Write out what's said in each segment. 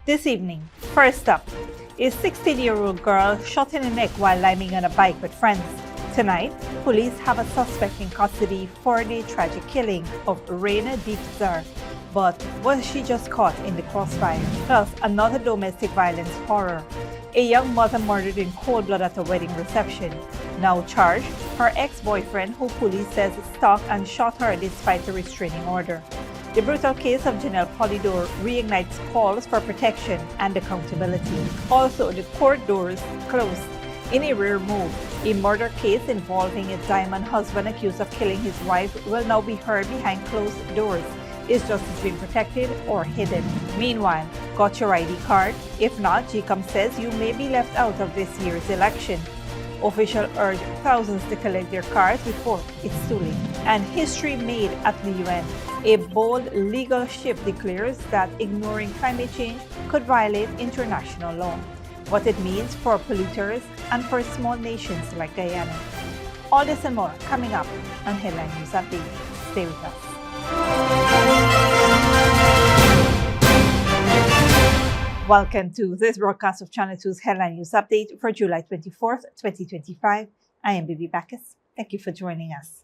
This evening, first up, a 16-year-old girl shot in the neck while liming on a bike with friends. Tonight, police have a suspect in custody for the tragic killing of Reyna Depeazer. But was she just caught in the crossfire? Plus, another domestic violence horror. A young mother murdered in cold blood at a wedding reception. Now charged, her ex-boyfriend, who police says stalked and shot her despite a restraining order. The brutal case of Jenel Pollydore reignites calls for protection and accountability. Also, the court doors closed. In a rare move, a murder case involving a diamond husband accused of killing his wife will now be heard behind closed doors. Is justice being protected or hidden? Meanwhile, got your ID card? If not, GECOM says you may be left out of this year's election. Officials urge thousands to collect their cards before it's too late. And history made at the UN. A bold legal shift declares that ignoring climate change could violate international law. What it means for polluters and for small nations like Guyana. All this and more coming up on Headline News Update. Stay with us. Welcome to this broadcast of Channel 2's Headline News Update for July 24th, 2025. I am Bibi Bacchus. Thank you for joining us.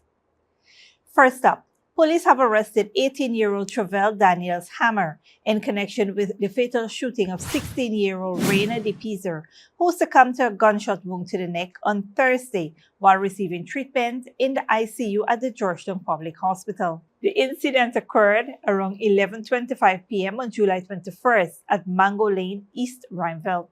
First up, police have arrested 18-year-old Travell Daniels Hammer in connection with the fatal shooting of 16-year-old Reyna Depeazer, who succumbed to a gunshot wound to the neck on Thursday while receiving treatment in the ICU at the Georgetown Public Hospital. The incident occurred around 11:25 p.m. on July 21st at Mango Lane, East Rhineville.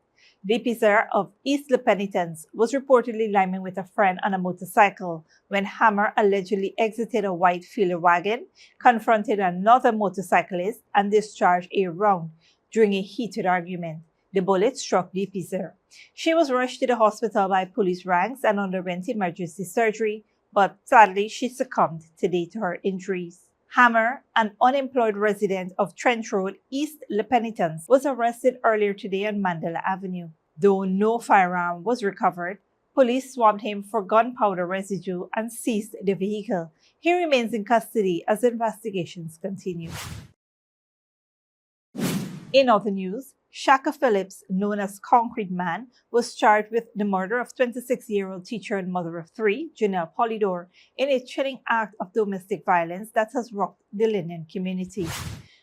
Depeazer of East La Penitence was reportedly liming with a friend on a motorcycle when Hammer allegedly exited a white filler wagon, confronted another motorcyclist, and discharged a round during a heated argument. The bullet struck Depeazer. She was rushed to the hospital by police ranks and underwent emergency surgery, but sadly she succumbed today to her injuries. Hammer, an unemployed resident of Trench Road, East La Penitence, was arrested earlier today on Mandela Avenue. Though no firearm was recovered, police swabbed him for gunpowder residue and seized the vehicle. He remains in custody as investigations continue. In other news, Shaka Phillips, known as Concrete Man, was charged with the murder of 26-year-old teacher and mother of three, Jenel Pollydore, in a chilling act of domestic violence that has rocked the Linden community.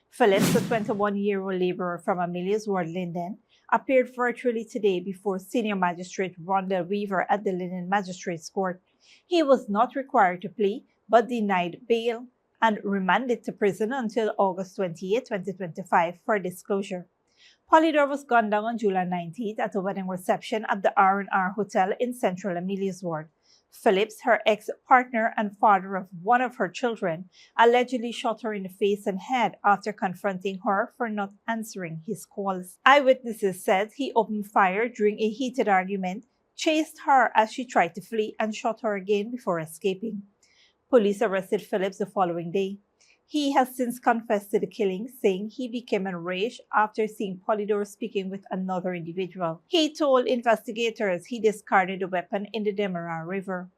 Phillips, a 21-year-old laborer from Amelia's Ward, Linden, appeared virtually today before Senior Magistrate Rondell Weaver at the Linden Magistrates Court. He was not required to plead, but denied bail and remanded to prison until August 28, 2025 for disclosure. Pollydore was gunned down on July 19th at a wedding reception at the R&R Hotel in Central Amelia's Ward. Phillips, her ex-partner and father of one of her children, allegedly shot her in the face and head after confronting her for not answering his calls. Eyewitnesses said he opened fire during a heated argument, chased her as she tried to flee, and shot her again before escaping. Police arrested Phillips the following day. He has since confessed to the killing, saying he became enraged after seeing Pollydore speaking with another individual. He told investigators he discarded the weapon in the Demerara River.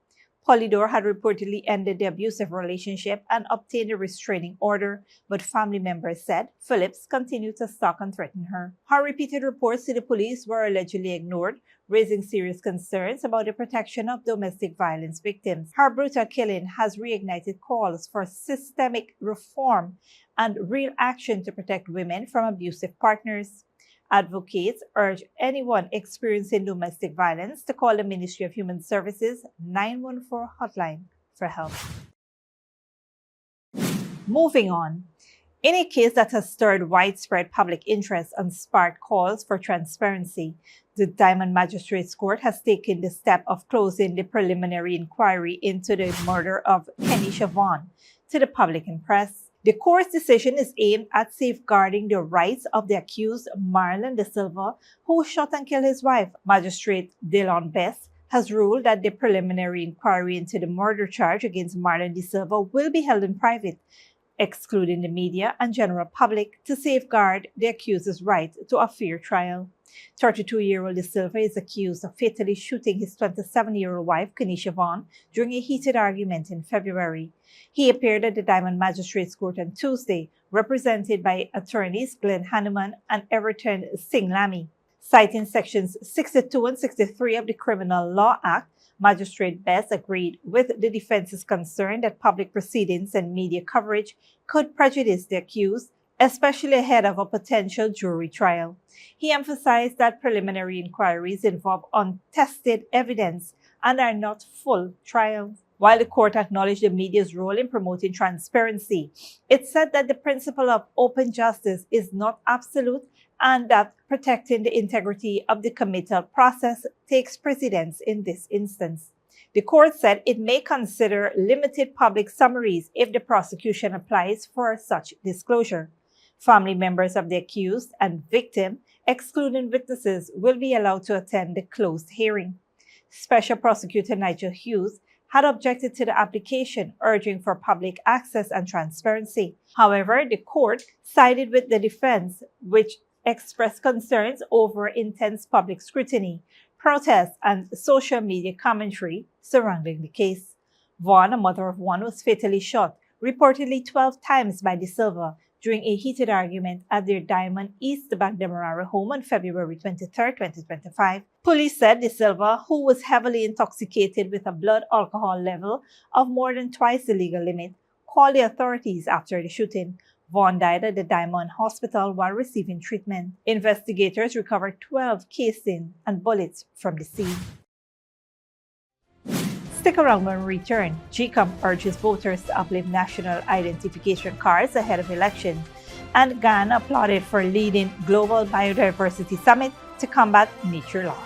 Pollydore had reportedly ended the abusive relationship and obtained a restraining order, but family members said Phillips continued to stalk and threaten her. Her repeated reports to the police were allegedly ignored, raising serious concerns about the protection of domestic violence victims. Her brutal killing has reignited calls for systemic reform and real action to protect women from abusive partners. Advocates urge anyone experiencing domestic violence to call the Ministry of Human Services 914 hotline for help. Moving on. In a case that has stirred widespread public interest and sparked calls for transparency, the Diamond Magistrates Court has taken the step of closing the preliminary inquiry into the murder of Kenny Chavon to the public and press. The court's decision is aimed at safeguarding the rights of the accused Marlon De Silva, who shot and killed his wife. Magistrate Delon Best has ruled that the preliminary inquiry into the murder charge against Marlon De Silva will be held in private, excluding the media and general public, to safeguard the accused's right to a fair trial. 32-year-old De Silva is accused of fatally shooting his 27-year-old wife, Kenesha Vaughn, during a heated argument in February. He appeared at the Diamond Magistrates Court on Tuesday, represented by attorneys Glenn Hanuman and Everton Singlami. Citing sections 62 and 63 of the Criminal Law Act, Magistrate Best agreed with the defense's concern that public proceedings and media coverage could prejudice the accused, especially ahead of a potential jury trial. He emphasized that preliminary inquiries involve untested evidence and are not full trials. While the court acknowledged the media's role in promoting transparency, it said that the principle of open justice is not absolute and that protecting the integrity of the committal process takes precedence in this instance. The court said it may consider limited public summaries if the prosecution applies for such disclosure. Family members of the accused and victim, excluding witnesses, will be allowed to attend the closed hearing. Special Prosecutor Nigel Hughes had objected to the application, urging for public access and transparency. However, the court sided with the defense, which expressed concerns over intense public scrutiny, protests, and social media commentary surrounding the case. Vaughn, a mother of one, was fatally shot, reportedly 12 times by De Silva, during a heated argument at their Diamond East Bank Demerara home on February 23, 2025. Police said De Silva, who was heavily intoxicated with a blood alcohol level of more than twice the legal limit, called the authorities after the shooting. Vaughn died at the Diamond Hospital while receiving treatment. Investigators recovered 12 casings and bullets from the scene. Stick around when we return. GECOM urges voters to uplift national identification cards ahead of election. And Ghana applauded for leading Global Biodiversity Summit to combat nature loss.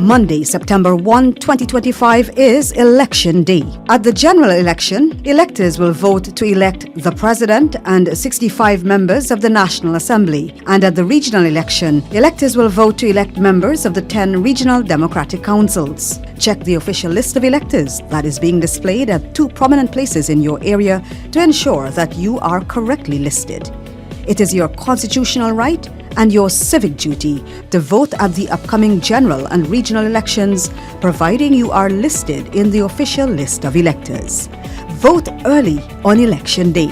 Monday, September 1, 2025 is Election Day. At the general election, electors will vote to elect the President and 65 members of the National Assembly. And at the regional election, electors will vote to elect members of the 10 regional democratic councils. Check the official list of electors that is being displayed at 2 prominent places in your area to ensure that you are correctly listed. It is your constitutional right and your civic duty to vote at the upcoming general and regional elections, providing you are listed in the official list of electors. Vote early on Election Day.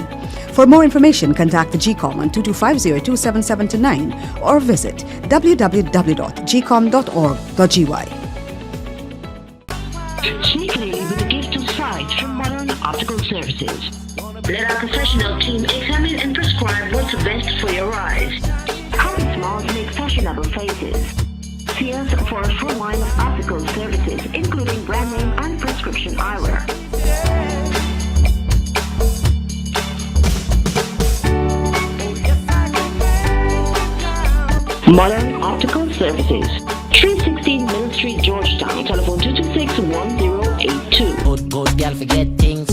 For more information, contact the GECOM on 2250-27729 or visit www.gecom.org.gy. Speak clearly with a gift of sight from Modern Optical Services. Let our professional team examine and prescribe what's best for your eyes. Common smiles make fashionable faces. See us for a full line of optical services, including brand name and prescription eyewear. Modern Optical Services, 316 Mill Street, Georgetown. Telephone 226-1082. Good girl forget things.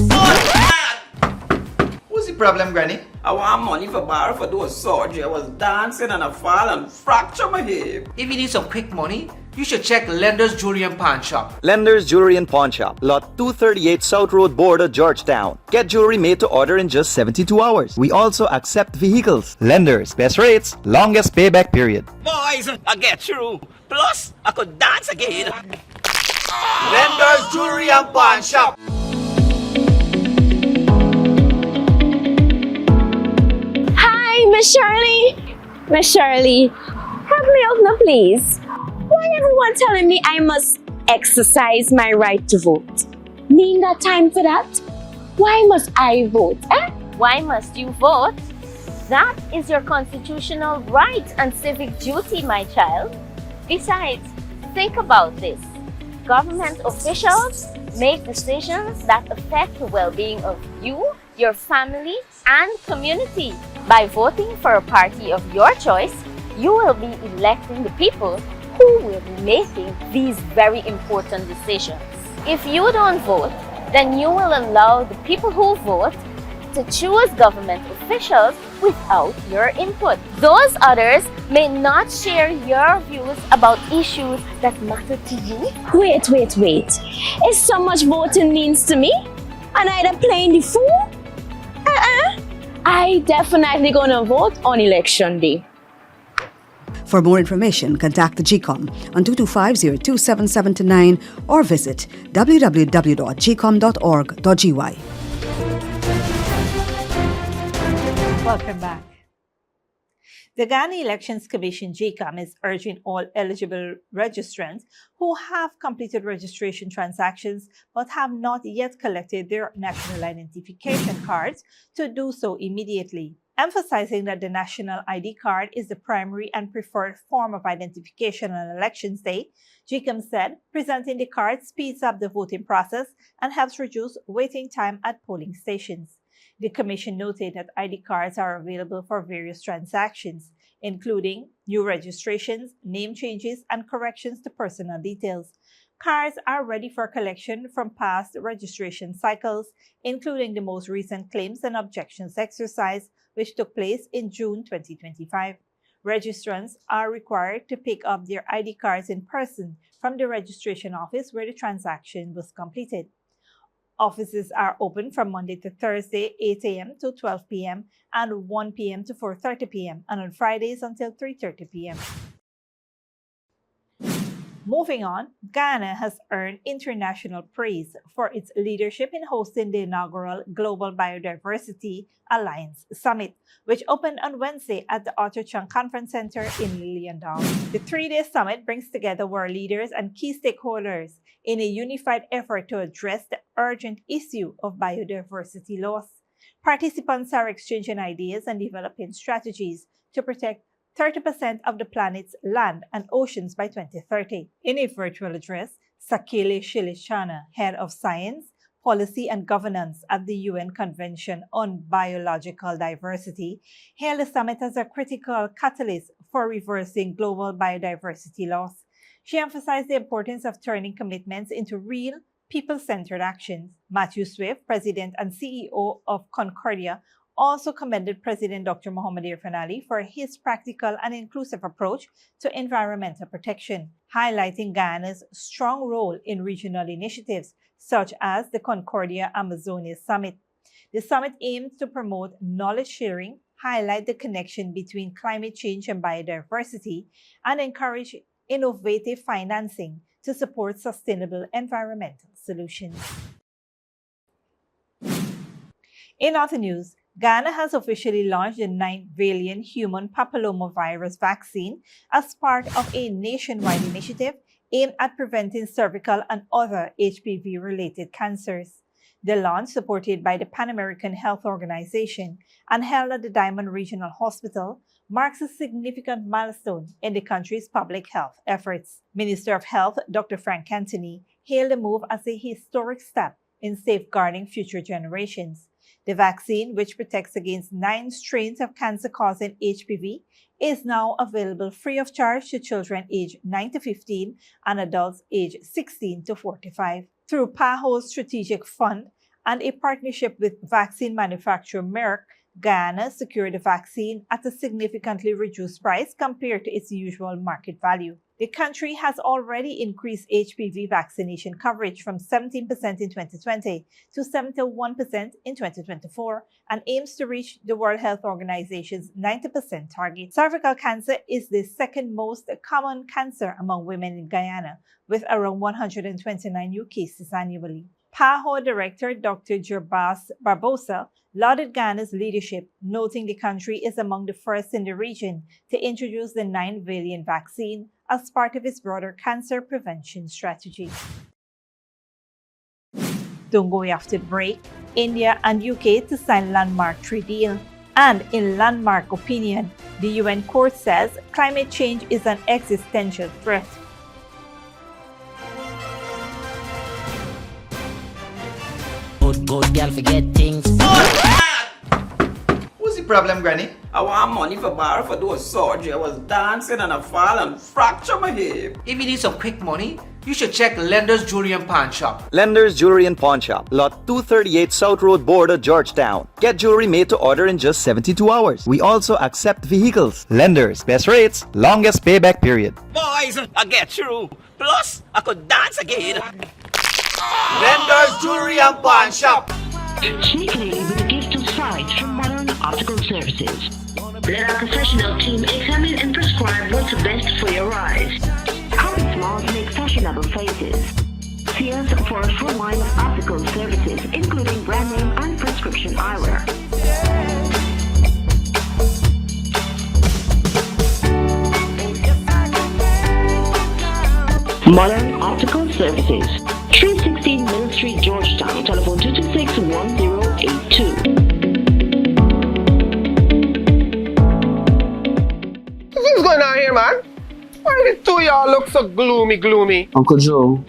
What's the problem, Granny? I want money for borrow for those surgery. I was dancing and I fall and fracture my hip. If you need some quick money, you should check Lender's Jewelry and Pawn Shop. Lender's Jewelry and Pawn Shop, lot 238 South Road Border, Georgetown. Get jewelry made to order in just 72 hours. We also accept vehicles. Lender's, best rates, longest payback period. Boys, I get through. Plus, I could dance again. Lender's Jewelry and Pawn Shop. Hi, Miss Shirley. Miss Shirley, help me out now, please. Why everyone telling me I must exercise my right to vote? Need that time for that? Why must I vote? Why must you vote? That is your constitutional right and civic duty, my child. Besides, think about this. Government officials make decisions that affect the well-being of you, your family, and community. By voting for a party of your choice, you will be electing the people who will be making these very important decisions. If you don't vote, then you will allow the people who vote to choose government officials without your input. Those others may not share your views about issues that matter to you. Wait. Is so much voting means to me? And I playing the fool? I definitely gonna vote on election day. For more information, contact the GECOM on 225-02779 or visit www.gecom.org.gy. Welcome back. The Ghana Elections Commission GECOM is urging all eligible registrants who have completed registration transactions but have not yet collected their national identification cards to do so immediately, emphasizing that the national ID card is the primary and preferred form of identification on elections day. GECOM said presenting the card speeds up the voting process and helps reduce waiting time at polling stations. The Commission noted that ID cards are available for various transactions, including new registrations, name changes, and corrections to personal details. Cards are ready for collection from past registration cycles, including the most recent claims and objections exercise, which took place in June 2025. Registrants are required to pick up their ID cards in person from the registration office where the transaction was completed. Offices are open from Monday to Thursday, 8 a.m. to 12 p.m. and 1 p.m. to 4:30 p.m. and on Fridays until 3:30 p.m. Moving on, Ghana has earned international praise for its leadership in hosting the inaugural Global Biodiversity Alliance Summit, which opened on Wednesday at the Arthur Chung Conference Center in Lilliandale. The three-day summit brings together world leaders and key stakeholders in a unified effort to address the urgent issue of biodiversity loss. Participants are exchanging ideas and developing strategies to protect 30% of the planet's land and oceans by 2030. In a virtual address, Sakele Shilichana, head of science, policy and governance at the UN Convention on Biological Diversity, hailed the summit as a critical catalyst for reversing global biodiversity loss. She emphasized the importance of turning commitments into real, people-centered actions. Matthew Swift, president and CEO of Concordia, also commended President Dr. Mohamed Irfan Ali for his practical and inclusive approach to environmental protection, highlighting Ghana's strong role in regional initiatives such as the Concordia Amazonia Summit. The summit aims to promote knowledge sharing, highlight the connection between climate change and biodiversity, and encourage innovative financing to support sustainable environmental solutions. In other news, Ghana has officially launched the 9-valent human papillomavirus vaccine as part of a nationwide initiative aimed at preventing cervical and other HPV-related cancers. The launch, supported by the Pan American Health Organization and held at the Diamond Regional Hospital, marks a significant milestone in the country's public health efforts. Minister of Health Dr. Frank Anthony hailed the move as a historic step in safeguarding future generations. The vaccine, which protects against 9 strains of cancer-causing HPV, is now available free of charge to children aged 9 to 15 and adults aged 16 to 45. Through PAHO's strategic fund and a partnership with vaccine manufacturer Merck, Ghana secured the vaccine at a significantly reduced price compared to its usual market value. The country has already increased HPV vaccination coverage from 17% in 2020 to 71% in 2024 and aims to reach the World Health Organization's 90% target. Cervical cancer is the second most common cancer among women in Guyana, with around 129 new cases annually. PAHO Director Dr. Gerbas Barbosa lauded Ghana's leadership, noting the country is among the first in the region to introduce the 9-valent vaccine as part of its broader cancer prevention strategy. Don't go after the break. India and UK to sign landmark trade deal. And in landmark opinion, the UN court says climate change is an existential threat. Good girl forget things. What's the problem, Granny? I want money for borrow for those surgery. I was dancing and I fall and fracture my hip. If you need some quick money, you should check Lender's Jewelry and Pawn Shop. Lender's Jewelry and Pawn Shop, lot 238 South Road Border, Georgetown. Get jewelry made to order in just 72 hours. We also accept vehicles. Lenders, best rates, longest payback period. Boys, I get through. Plus, I could dance again. Lender's Jewelry and Pawn Shop. Sneakily with a gift of sight from Modern Optical Services. Let our professional team examine and prescribe what's best for your eyes. Common smiles make fashionable faces. See us for a full line of optical services, including brand name and prescription eyewear. Modern Optical Services, 316 Middle Street, Georgetown. Telephone 226-1082. What's going on here, man? Why do the two of y'all look so gloomy? Uncle Joe,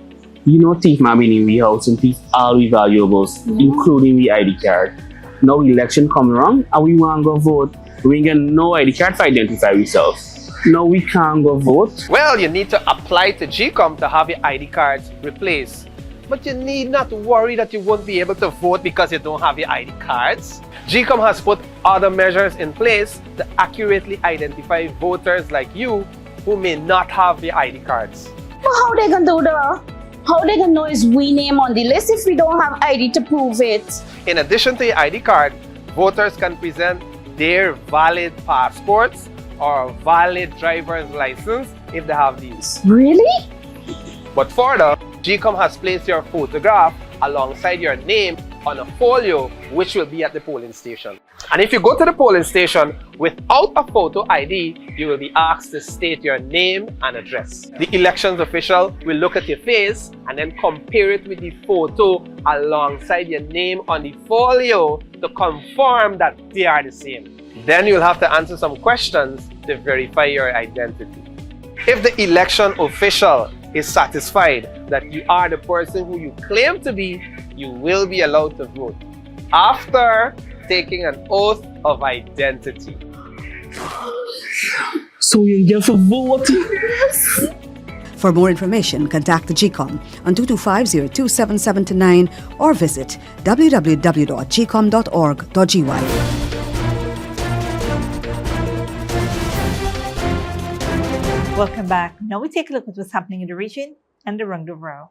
you know thief man been in the house and thief all we valuables, including the ID card. Now election come wrong and we want to go vote. We ain't get no ID card to identify ourselves. No, we can't go vote. Well, you need to apply to GECOM to have your ID cards replaced. But you need not worry that you won't be able to vote because you don't have your ID cards. GECOM has put other measures in place to accurately identify voters like you who may not have the ID cards. But how they gonna do that? How they gonna know is we name on the list if we don't have ID to prove it? In addition to your ID card, voters can present their valid passports or valid driver's license if they have these. Really? But further, GECOM has placed your photograph alongside your name on a folio which will be at the polling station. And if you go to the polling station without a photo ID, you will be asked to state your name and address. The elections official will look at your face and then compare it with the photo alongside your name on the folio to confirm that they are the same. Then you'll have to answer some questions to verify your identity. If the election official is satisfied that you are the person who you claim to be, you will be allowed to vote after taking an oath of identity. So you get to vote? For more information, contact the GECOM on 225-02779 or visit www.gecom.org.gy. Welcome back. Now we take a look at what's happening in the region and around the world.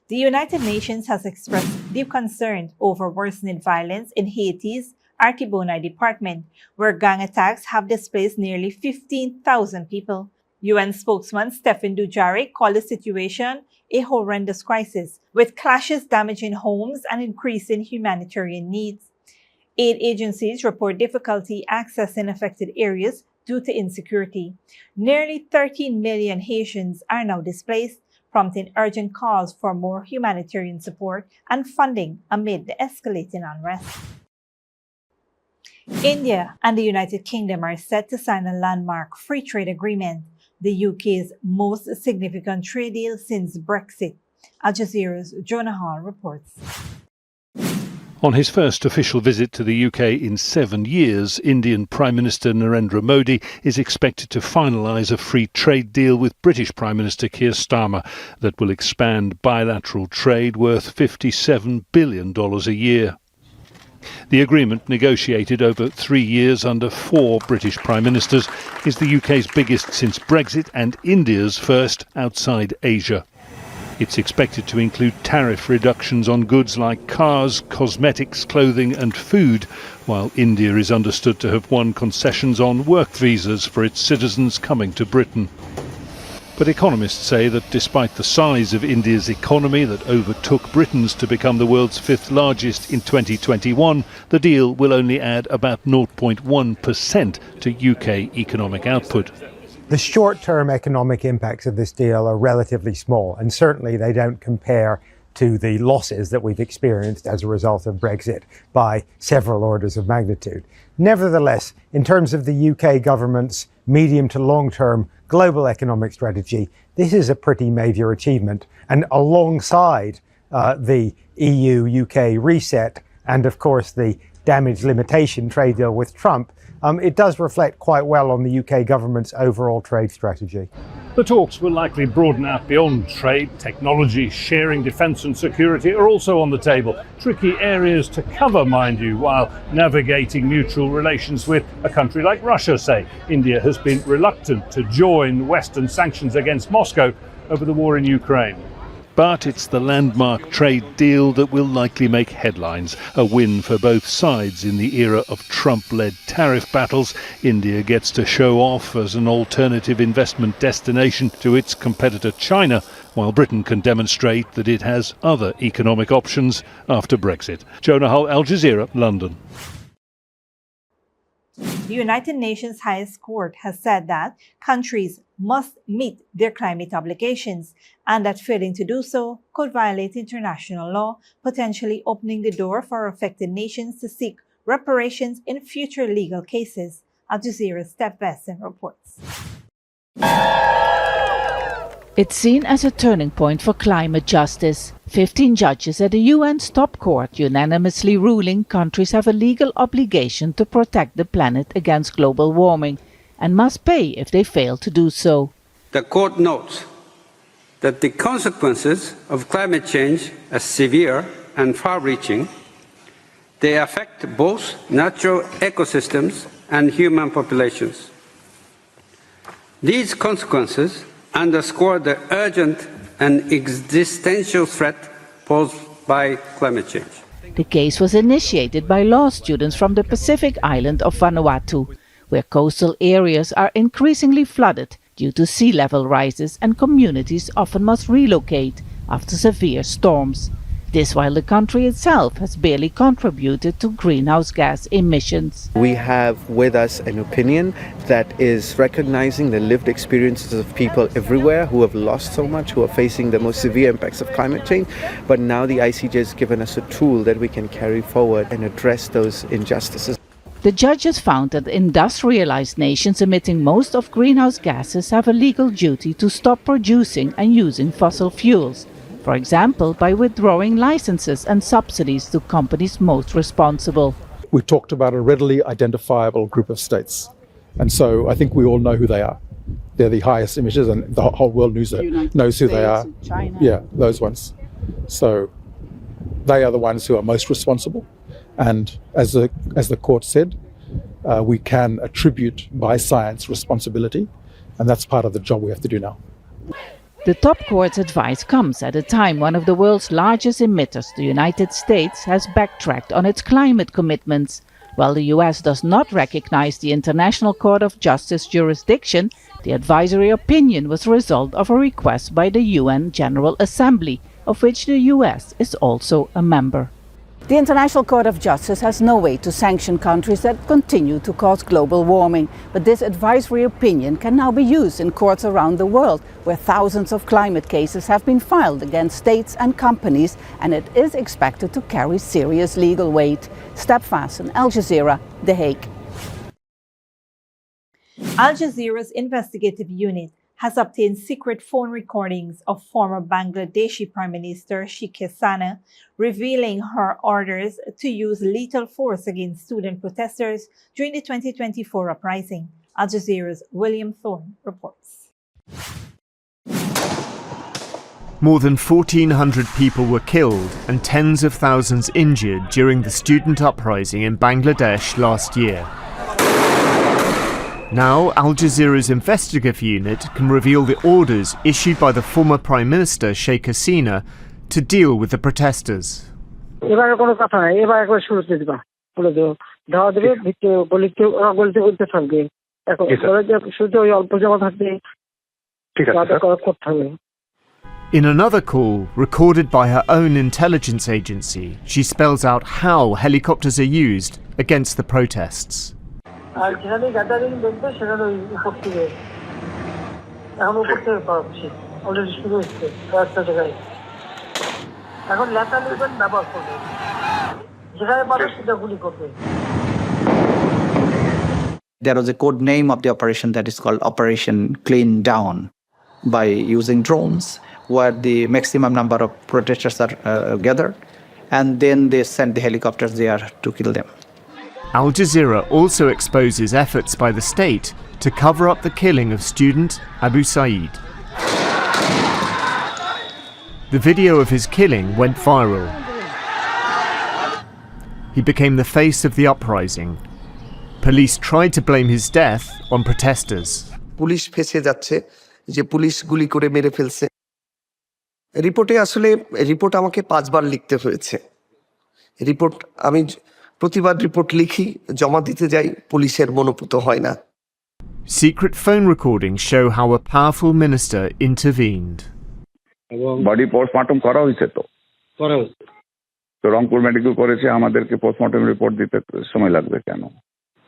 The United Nations has expressed deep concern over worsening violence in Haiti's Artibonite department, where gang attacks have displaced nearly 15,000 people. UN spokesman Stéphane Dujarric called the situation a horrendous crisis, with clashes damaging homes and increasing humanitarian needs. Aid agencies report difficulty accessing affected areas due to insecurity. Nearly 13 million Haitians are now displaced, prompting urgent calls for more humanitarian support and funding amid the escalating unrest. India and the United Kingdom are set to sign a landmark free trade agreement, the UK's most significant trade deal since Brexit. Al Jazeera's Jonah Hall reports. On his first official visit to the UK in 7 years, Indian Prime Minister Narendra Modi is expected to finalise a free trade deal with British Prime Minister Keir Starmer that will expand bilateral trade worth $57 billion a year. The agreement, negotiated over 3 years under 4 British Prime Ministers, is the UK's biggest since Brexit and India's first outside Asia. It's expected to include tariff reductions on goods like cars, cosmetics, clothing and food, while India is understood to have won concessions on work visas for its citizens coming to Britain. But economists say that despite the size of India's economy that overtook Britain's to become the world's 5th largest in 2021, the deal will only add about 0.1% to UK economic output. The short-term economic impacts of this deal are relatively small, and certainly they don't compare to the losses that we've experienced as a result of Brexit by several orders of magnitude. Nevertheless, in terms of the UK government's medium to long-term global economic strategy, this is a pretty major achievement. And alongside the EU-UK reset and, of course, the damage limitation trade deal with Trump, it does reflect quite well on the UK government's overall trade strategy. The talks will likely broaden out beyond trade. Technology, sharing, defence and security are also on the table. Tricky areas to cover, mind you, while navigating mutual relations with a country like Russia, say. India has been reluctant to join Western sanctions against Moscow over the war in Ukraine. But it's the landmark trade deal that will likely make headlines. A win for both sides in the era of Trump-led tariff battles. India gets to show off as an alternative investment destination to its competitor China, while Britain can demonstrate that it has other economic options after Brexit. Jonah Hull, Al Jazeera, London. The United Nations highest court has said that countries must meet their climate obligations and that failing to do so could violate international law, potentially opening the door for affected nations to seek reparations in future legal cases. Al Jazeera's Steph Besson reports. It's seen as a turning point for climate justice. 15 judges at the UN's top court unanimously ruling countries have a legal obligation to protect the planet against global warming and must pay if they fail to do so. The court notes that the consequences of climate change are severe and far-reaching. They affect both natural ecosystems and human populations. These consequences underscore the urgent and existential threat posed by climate change. The case was initiated by law students from the Pacific island of Vanuatu, where coastal areas are increasingly flooded due to sea level rises and communities often must relocate after severe storms. This while the country itself has barely contributed to greenhouse gas emissions. We have with us an opinion that is recognizing the lived experiences of people everywhere who have lost so much, who are facing the most severe impacts of climate change. But now the ICJ has given us a tool that we can carry forward and address those injustices. The judges found that industrialized nations emitting most of greenhouse gases have a legal duty to stop producing and using fossil fuels. For example, by withdrawing licenses and subsidies to companies most responsible. We talked about a readily identifiable group of states. And so I think we all know who they are. They're the highest emitters and the whole world knows who they are. China. Yeah, those ones. So they are the ones who are most responsible. And as the court said, we can attribute by science responsibility. And that's part of the job we have to do now. The top court's advice comes at a time one of the world's largest emitters, the United States, has backtracked on its climate commitments. While the US does not recognize the International Court of Justice jurisdiction, the advisory opinion was the result of a request by the UN General Assembly, of which the US is also a member. The International Court of Justice has no way to sanction countries that continue to cause global warming, but this advisory opinion can now be used in courts around the world, where thousands of climate cases have been filed against states and companies, and it is expected to carry serious legal weight. Step Fasten, Al Jazeera, The Hague. Al Jazeera's investigative unit has obtained secret phone recordings of former Bangladeshi Prime Minister Sheikh Hasina, revealing her orders to use lethal force against student protesters during the 2024 uprising. Al Jazeera's William Thorne reports. More than 1,400 people were killed and tens of thousands injured during the student uprising in Bangladesh last year. Now, Al Jazeera's investigative unit can reveal the orders issued by the former Prime Minister Sheikh Hasina to deal with the protesters. In another call, recorded by her own intelligence agency, she spells out how helicopters are used against the protests. আর যেখানে gathering দেখবে সেখানে উপর থেকে এখন উপর থেকে পাচ্ছি already শুরু হচ্ছে কয়েকটা জায়গায় এখন ল্যাটার লেভেল ব্যবহার করবে যেখানে পাবে সেটা গুলি করবে There was a code name of the operation that is called Operation Clean Down. By using drones, where the maximum number of protesters are gathered, and then they send the helicopters there to kill them. Al Jazeera also exposes efforts by the state to cover up the killing of student Abu Saeed. The video of his killing went viral. He became the face of the uprising. Police tried to blame his death on protesters. Police ফেসে যাচ্ছে যে police গুলি করে মেরে ফেলছে। Report আমাকে 5 বার লিখতে হয়েছে। আমি প্রতিবার রিপোর্ট লিখি, জমা দিতে যাই, পুলিশের মনোপুত হয় না। Secret phone recordings show how a powerful minister intervened. Body postmortem করা হয়েছে তো রংপুর মেডিকেল করেছে, আমাদেরকে পোস্টমর্টম রিপোর্ট দিতে সময় লাগবে কেন?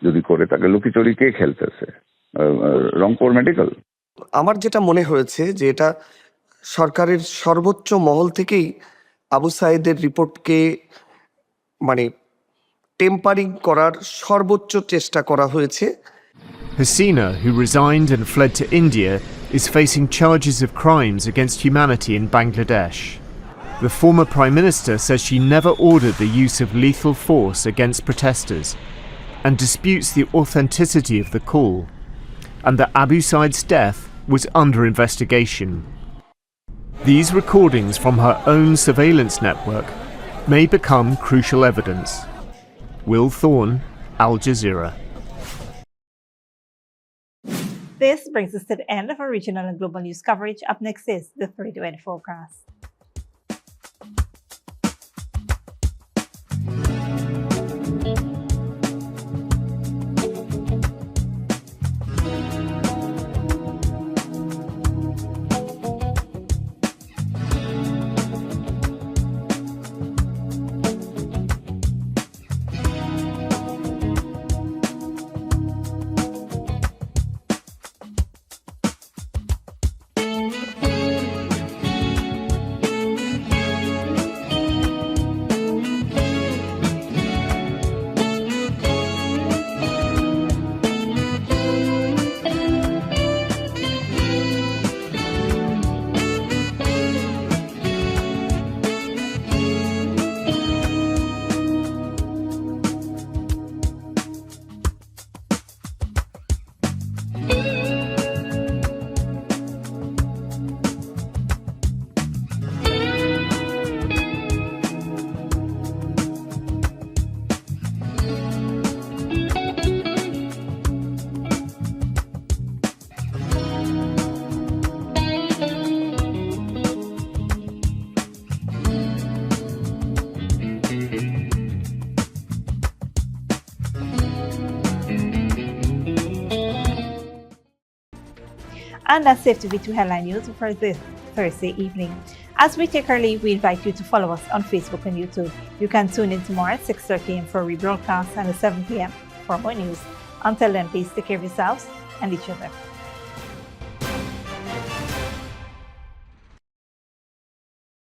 যদি করে থাকে লুকিচুরি কে খেলতেছে? রংপুর মেডিকেল। আমার যেটা মনে হয়েছে যে এটা সরকারের সর্বোচ্চ মহল থেকেই আবু সাইদের রিপোর্টকে টেম্পারিং করার সর্বোচ্চ চেষ্টা করা হয়েছে। Hasina, who resigned and fled to India, is facing charges of crimes against humanity in Bangladesh. The former Prime Minister says she never ordered the use of lethal force against protesters and disputes the authenticity of the call, and that Abu Said's death was under investigation. These recordings from her own surveillance network may become crucial evidence. Will Thorne, Al Jazeera. This brings us to the end of our regional and global news coverage. Up next is the 3-to-8 forecast. And that's it to be 2 headline news for this Thursday evening. As we take our leave, we invite you to follow us on Facebook and YouTube. You can tune in tomorrow at 6:30 a.m. for a rebroadcast and at 7 p.m. for more news. Until then, please take care of yourselves and each other.